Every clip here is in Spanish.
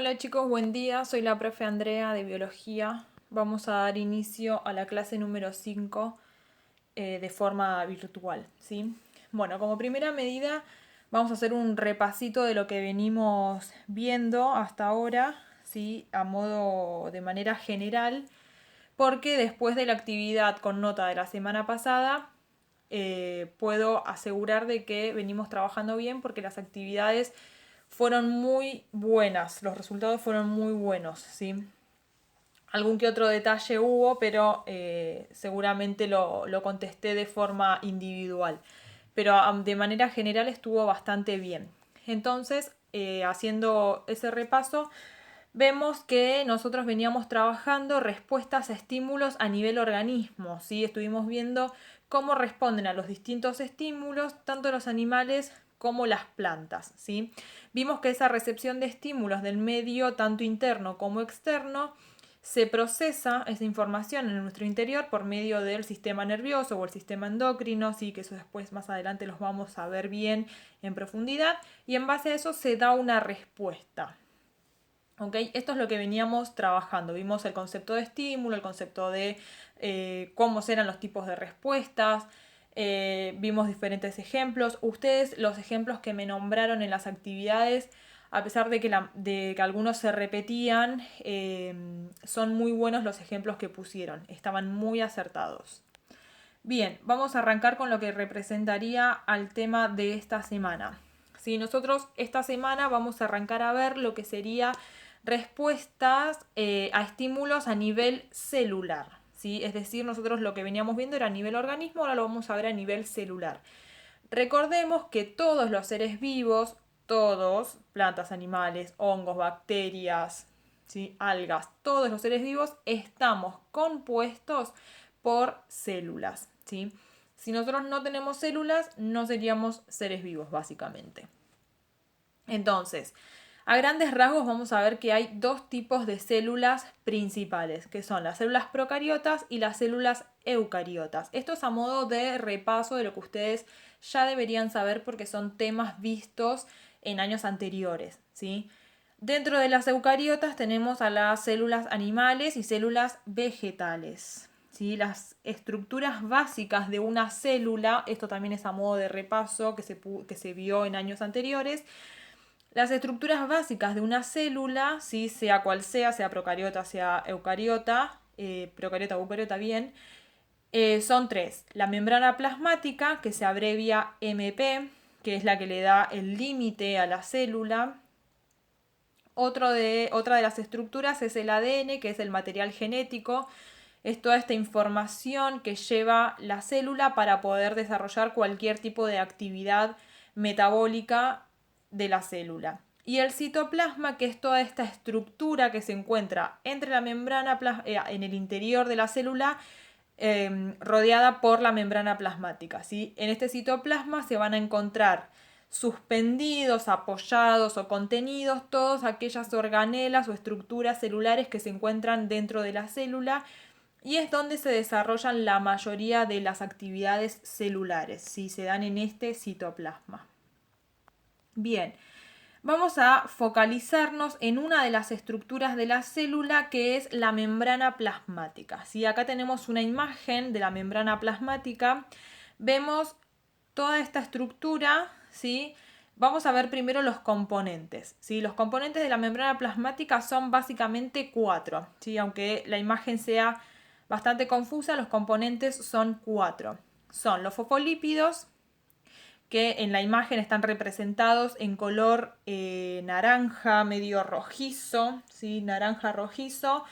Hola chicos, buen día. Soy la profe Andrea de Biología. Vamos a dar inicio a la clase número 5 de forma virtual, ¿sí? Bueno, como primera medida vamos a hacer un repasito de lo que venimos viendo hasta ahora, ¿sí? A modo de manera general, porque después de la actividad con nota de la semana pasada, puedo asegurar de que venimos trabajando bien porque las actividades fueron muy buenas, los resultados fueron muy buenos, ¿sí? Algún que otro detalle hubo, pero seguramente lo contesté de forma individual. Pero de manera general estuvo bastante bien. Entonces, haciendo ese repaso, vemos que nosotros veníamos trabajando respuestas a estímulos a nivel organismo, ¿sí? Estuvimos viendo cómo responden a los distintos estímulos tanto los animales como las plantas, ¿sí? Vimos que esa recepción de estímulos del medio, tanto interno como externo, se procesa esa información en nuestro interior por medio del sistema nervioso o el sistema endocrino, sí, que eso después más adelante los vamos a ver bien en profundidad, y en base a eso se da una respuesta. ¿Okay? Esto es lo que veníamos trabajando. Vimos el concepto de estímulo, el concepto de cómo eran los tipos de respuestas, vimos diferentes ejemplos. Ustedes, los ejemplos que me nombraron en las actividades, a pesar de que algunos se repetían, son muy buenos los ejemplos que pusieron. Estaban muy acertados. Bien, vamos a arrancar con lo que representaría al tema de esta semana. Si nosotros esta semana vamos a arrancar a ver lo que sería respuestas a estímulos a nivel celular, ¿sí? Es decir, nosotros lo que veníamos viendo era a nivel organismo, ahora lo vamos a ver a nivel celular. Recordemos que todos los seres vivos, todos, plantas, animales, hongos, bacterias, ¿sí? Algas, todos los seres vivos estamos compuestos por células, ¿sí? Si nosotros no tenemos células, no seríamos seres vivos, básicamente. Entonces, a grandes rasgos vamos a ver que hay dos tipos de células principales, que son las células procariotas y las células eucariotas. Esto es a modo de repaso de lo que ustedes ya deberían saber porque son temas vistos en años anteriores, ¿sí? Dentro de las eucariotas tenemos a las células animales y células vegetales, ¿sí? Las estructuras básicas de una célula, esto también es a modo de repaso que se vio en años anteriores. Las estructuras básicas de una célula, ¿sí? Sea cual sea procariota, sea eucariota, procariota o eucariota bien, son tres. La membrana plasmática, que se abrevia MP, que es la que le da el límite a la célula. Otra de las estructuras es el ADN, que es el material genético. Es toda esta información que lleva la célula para poder desarrollar cualquier tipo de actividad metabólica de la célula. Y el citoplasma, que es toda esta estructura que se encuentra entre la membrana en el interior de la célula, rodeada por la membrana plasmática, ¿sí? En este citoplasma se van a encontrar suspendidos, apoyados o contenidos todas aquellas organelas o estructuras celulares que se encuentran dentro de la célula, y es donde se desarrollan la mayoría de las actividades celulares, ¿sí? Se dan en este citoplasma. Bien, vamos a focalizarnos en una de las estructuras de la célula, que es la membrana plasmática, ¿sí? Acá tenemos una imagen de la membrana plasmática. Vemos toda esta estructura, ¿sí? Vamos a ver primero los componentes, ¿sí? Los componentes de la membrana plasmática son básicamente cuatro, ¿sí? Aunque la imagen sea bastante confusa, los componentes son cuatro. Son los fosfolípidos, que en la imagen están representados en color naranja, medio rojizo, ¿sí? Naranja rojizo.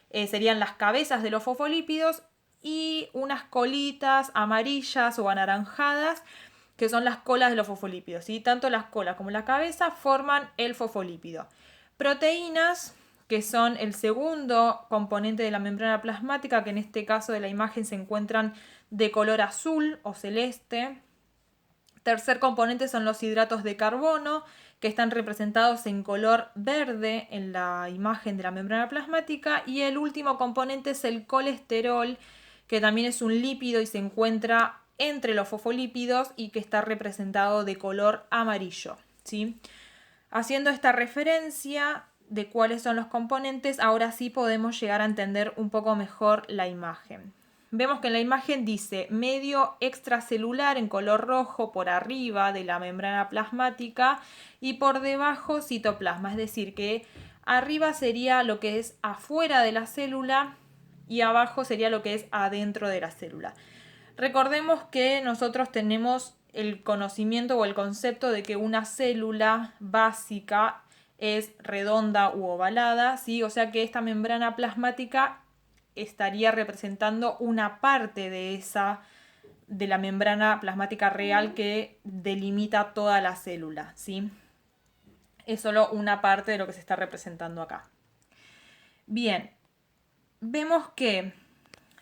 Serían las cabezas de los fosfolípidos y unas colitas amarillas o anaranjadas que son las colas de los fosfolípidos, ¿sí? Tanto las colas como la cabeza forman el fosfolípido. Proteínas, que son el segundo componente de la membrana plasmática, que en este caso de la imagen se encuentran de color azul o celeste. Tercer componente son los hidratos de carbono, que están representados en color verde en la imagen de la membrana plasmática. Y el último componente es el colesterol, que también es un lípido y se encuentra entre los fosfolípidos y que está representado de color amarillo, ¿sí? Haciendo esta referencia, de cuáles son los componentes, ahora sí podemos llegar a entender un poco mejor la imagen. Vemos que en la imagen dice medio extracelular en color rojo por arriba de la membrana plasmática y por debajo citoplasma, es decir, que arriba sería lo que es afuera de la célula y abajo sería lo que es adentro de la célula. Recordemos que nosotros tenemos el conocimiento o el concepto de que una célula básica es redonda u ovalada, ¿sí? O sea que esta membrana plasmática estaría representando una parte de la membrana plasmática real que delimita toda la célula, ¿sí? Es solo una parte de lo que se está representando acá. Bien, vemos que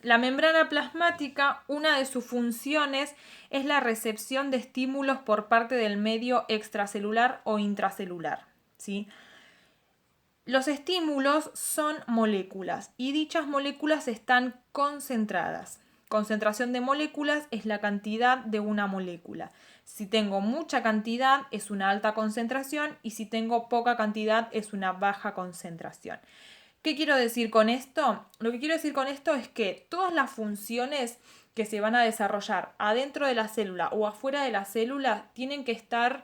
la membrana plasmática, una de sus funciones es la recepción de estímulos por parte del medio extracelular o intracelular, ¿sí? Los estímulos son moléculas y dichas moléculas están concentradas. Concentración de moléculas es la cantidad de una molécula. Si tengo mucha cantidad es una alta concentración y si tengo poca cantidad es una baja concentración. ¿Qué quiero decir con esto? Lo que quiero decir con esto es que todas las funciones que se van a desarrollar adentro de la célula o afuera de la célula tienen que estar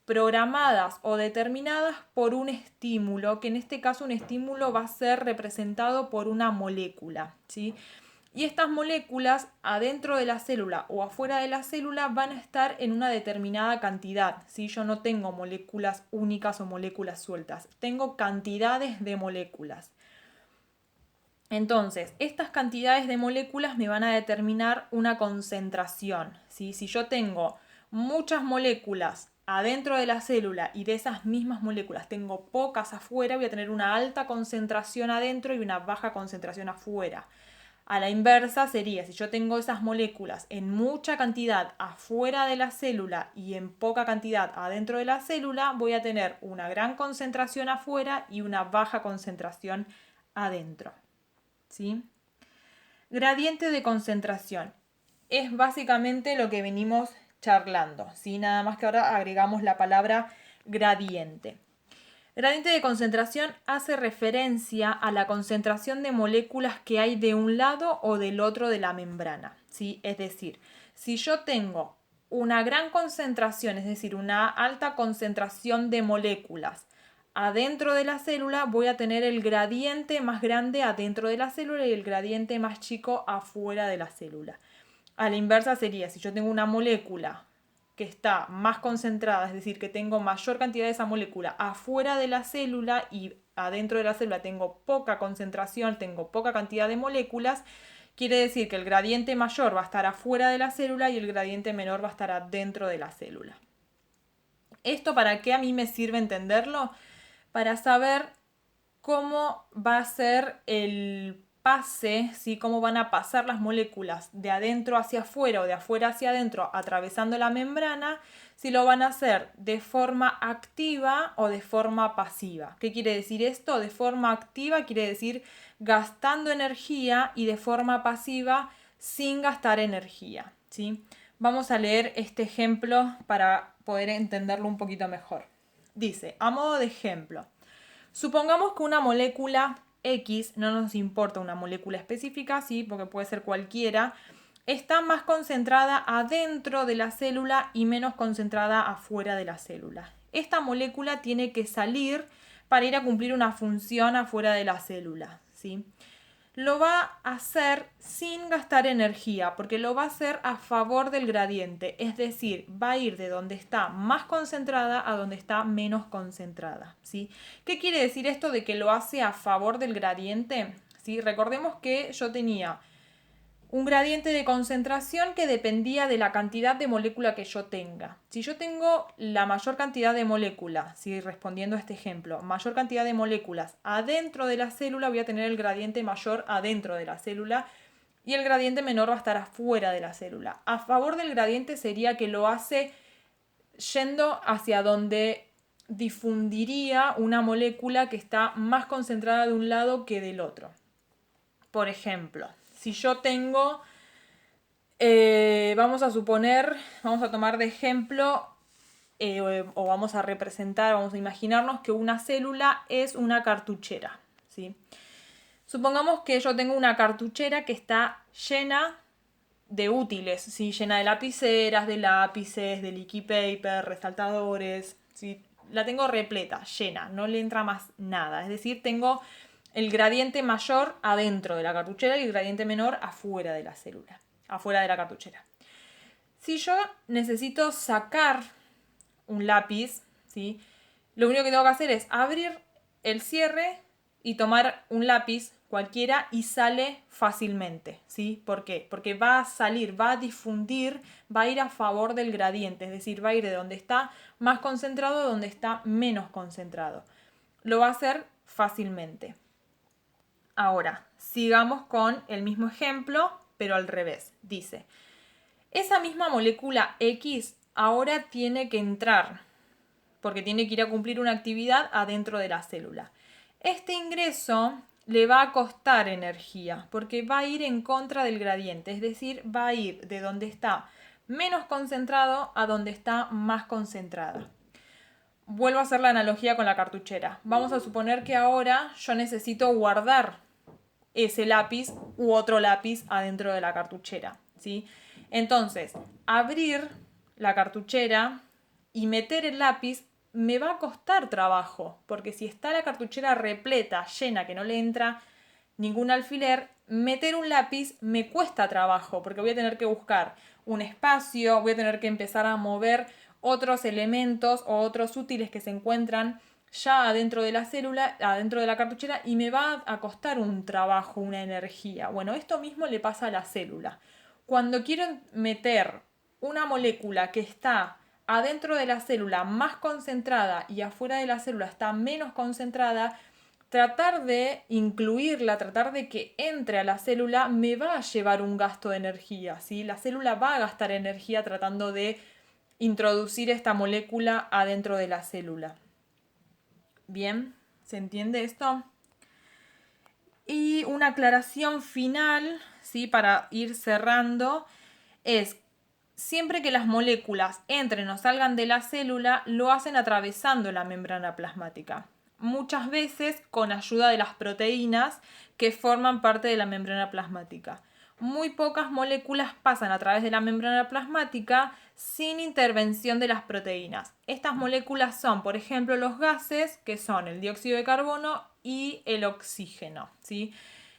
programadas o determinadas por un estímulo, que en este caso un estímulo va a ser representado por una molécula, ¿sí? Y estas moléculas adentro de la célula o afuera de la célula van a estar en una determinada cantidad, ¿sí? Yo no tengo moléculas únicas o moléculas sueltas, tengo cantidades de moléculas. Entonces, estas cantidades de moléculas me van a determinar una concentración, ¿sí? Si yo tengo muchas moléculas adentro de la célula y de esas mismas moléculas tengo pocas afuera, voy a tener una alta concentración adentro y una baja concentración afuera. A la inversa sería, si yo tengo esas moléculas en mucha cantidad afuera de la célula y en poca cantidad adentro de la célula, voy a tener una gran concentración afuera y una baja concentración adentro, ¿sí? Gradiente de concentración. Es básicamente lo que venimos charlando, ¿sí? Nada más que ahora agregamos la palabra gradiente. Gradiente de concentración hace referencia a la concentración de moléculas que hay de un lado o del otro de la membrana, ¿sí? Es decir, si yo tengo una gran concentración, es decir, una alta concentración de moléculas adentro de la célula, voy a tener el gradiente más grande adentro de la célula y el gradiente más chico afuera de la célula. A la inversa sería, si yo tengo una molécula que está más concentrada, es decir, que tengo mayor cantidad de esa molécula afuera de la célula y adentro de la célula tengo poca concentración, tengo poca cantidad de moléculas, quiere decir que el gradiente mayor va a estar afuera de la célula y el gradiente menor va a estar adentro de la célula. ¿Esto para qué a mí me sirve entenderlo? Para saber cómo va a ser el pase, ¿sí? Cómo van a pasar las moléculas de adentro hacia afuera o de afuera hacia adentro atravesando la membrana, si lo van a hacer de forma activa o de forma pasiva. ¿Qué quiere decir esto? De forma activa quiere decir gastando energía y de forma pasiva sin gastar energía, ¿sí? Vamos a leer este ejemplo para poder entenderlo un poquito mejor. Dice, a modo de ejemplo, supongamos que una molécula X, no nos importa una molécula específica, sí, porque puede ser cualquiera, está más concentrada adentro de la célula y menos concentrada afuera de la célula. Esta molécula tiene que salir para ir a cumplir una función afuera de la célula, ¿sí? Lo va a hacer sin gastar energía, porque lo va a hacer a favor del gradiente, es decir, va a ir de donde está más concentrada a donde está menos concentrada, ¿sí? ¿Qué quiere decir esto de que lo hace a favor del gradiente? ¿Sí? Recordemos que yo tenía un gradiente de concentración que dependía de la cantidad de molécula que yo tenga. Si yo tengo la mayor cantidad de moléculas, ¿sí? Respondiendo a este ejemplo, mayor cantidad de moléculas adentro de la célula, voy a tener el gradiente mayor adentro de la célula y el gradiente menor va a estar afuera de la célula. A favor del gradiente sería que lo hace yendo hacia donde difundiría una molécula que está más concentrada de un lado que del otro. Por ejemplo, si yo tengo, vamos a tomar de ejemplo o vamos a representar, vamos a imaginarnos que una célula es una cartuchera, ¿sí? Supongamos que yo tengo una cartuchera que está llena de útiles, ¿sí? Llena de lapiceras, de lápices, de liquid paper, resaltadores, ¿sí? La tengo repleta, llena, no le entra más nada. Es decir, tengo el gradiente mayor adentro de la cartuchera y el gradiente menor afuera de la célula, afuera de la cartuchera. Si yo necesito sacar un lápiz, ¿sí? Lo único que tengo que hacer es abrir el cierre y tomar un lápiz cualquiera y sale fácilmente, ¿sí? ¿Por qué? Porque va a salir, va a difundir, va a ir a favor del gradiente, es decir, va a ir de donde está más concentrado a donde está menos concentrado. Lo va a hacer fácilmente. Ahora, sigamos con el mismo ejemplo, pero al revés. Dice, esa misma molécula X ahora tiene que entrar porque tiene que ir a cumplir una actividad adentro de la célula. Este ingreso le va a costar energía porque va a ir en contra del gradiente, es decir, va a ir de donde está menos concentrado a donde está más concentrada. Vuelvo a hacer la analogía con la cartuchera. Vamos a suponer que ahora yo necesito guardar ese lápiz u otro lápiz adentro de la cartuchera, ¿sí? Entonces, abrir la cartuchera y meter el lápiz me va a costar trabajo, porque si está la cartuchera repleta, llena, que no le entra ningún alfiler, meter un lápiz me cuesta trabajo, porque voy a tener que buscar un espacio, voy a tener que empezar a mover otros elementos o otros útiles que se encuentran ya adentro de la célula, adentro de la cartuchera, y me va a costar un trabajo, una energía. Bueno, esto mismo le pasa a la célula. Cuando quiero meter una molécula que está adentro de la célula más concentrada y afuera de la célula está menos concentrada, tratar de incluirla, tratar de que entre a la célula me va a llevar un gasto de energía, ¿sí? La célula va a gastar energía tratando de introducir esta molécula adentro de la célula. Bien, ¿se entiende esto? Y una aclaración final, ¿sí? Para ir cerrando, es siempre que las moléculas entren o salgan de la célula, lo hacen atravesando la membrana plasmática. Muchas veces con ayuda de las proteínas que forman parte de la membrana plasmática. Muy pocas moléculas pasan a través de la membrana plasmática sin intervención de las proteínas. Estas moléculas son, por ejemplo, los gases, que son el dióxido de carbono y el oxígeno, ¿sí?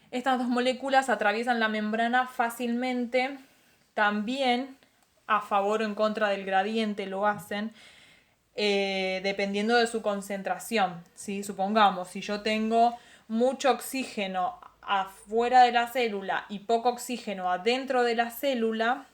Estas dos moléculas atraviesan la membrana fácilmente, también a favor o en contra del gradiente lo hacen, dependiendo de su concentración, ¿sí? Supongamos, si yo tengo mucho oxígeno afuera de la célula y poco oxígeno adentro de la célula,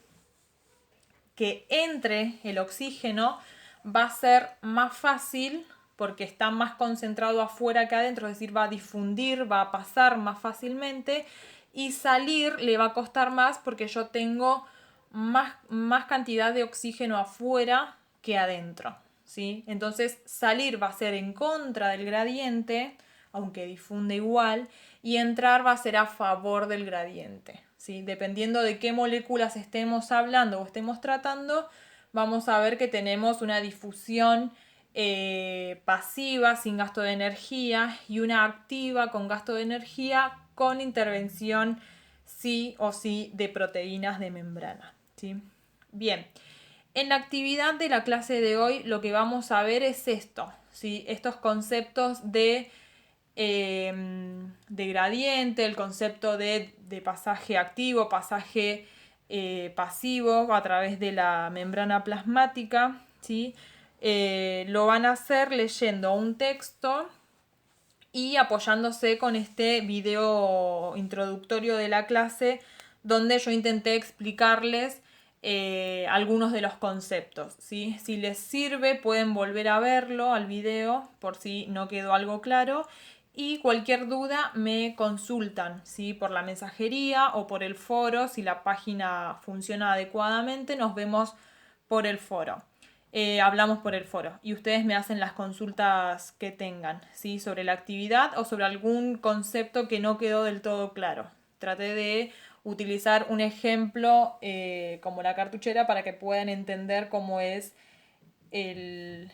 que entre el oxígeno va a ser más fácil porque está más concentrado afuera que adentro, es decir, va a difundir, va a pasar más fácilmente, y salir le va a costar más porque yo tengo más cantidad de oxígeno afuera que adentro, ¿sí? Entonces salir va a ser en contra del gradiente, aunque difunde igual, y entrar va a ser a favor del gradiente, ¿sí? Dependiendo de qué moléculas estemos hablando o estemos tratando, vamos a ver que tenemos una difusión pasiva sin gasto de energía y una activa con gasto de energía con intervención sí o sí de proteínas de membrana, ¿sí? Bien, en la actividad de la clase de hoy lo que vamos a ver es esto, ¿sí? Estos conceptos de gradiente, el concepto de pasaje activo, pasaje pasivo a través de la membrana plasmática, ¿sí? Lo van a hacer leyendo un texto y apoyándose con este video introductorio de la clase donde yo intenté explicarles algunos de los conceptos, ¿sí? Si les sirve pueden volver a verlo al video por si no quedó algo claro, y cualquier duda me consultan, ¿sí? Por la mensajería o por el foro. Si la página funciona adecuadamente, nos vemos por el foro. Hablamos por el foro y ustedes me hacen las consultas que tengan, ¿sí? Sobre la actividad o sobre algún concepto que no quedó del todo claro. Traté de utilizar un ejemplo como la cartuchera para que puedan entender cómo es el,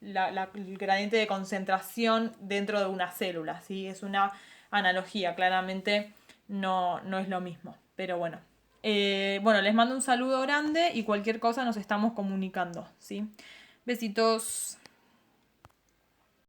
el gradiente de concentración dentro de una célula, ¿sí? Es una analogía, claramente no es lo mismo, pero bueno. Bueno, les mando un saludo grande y cualquier cosa nos estamos comunicando, ¿sí? Besitos.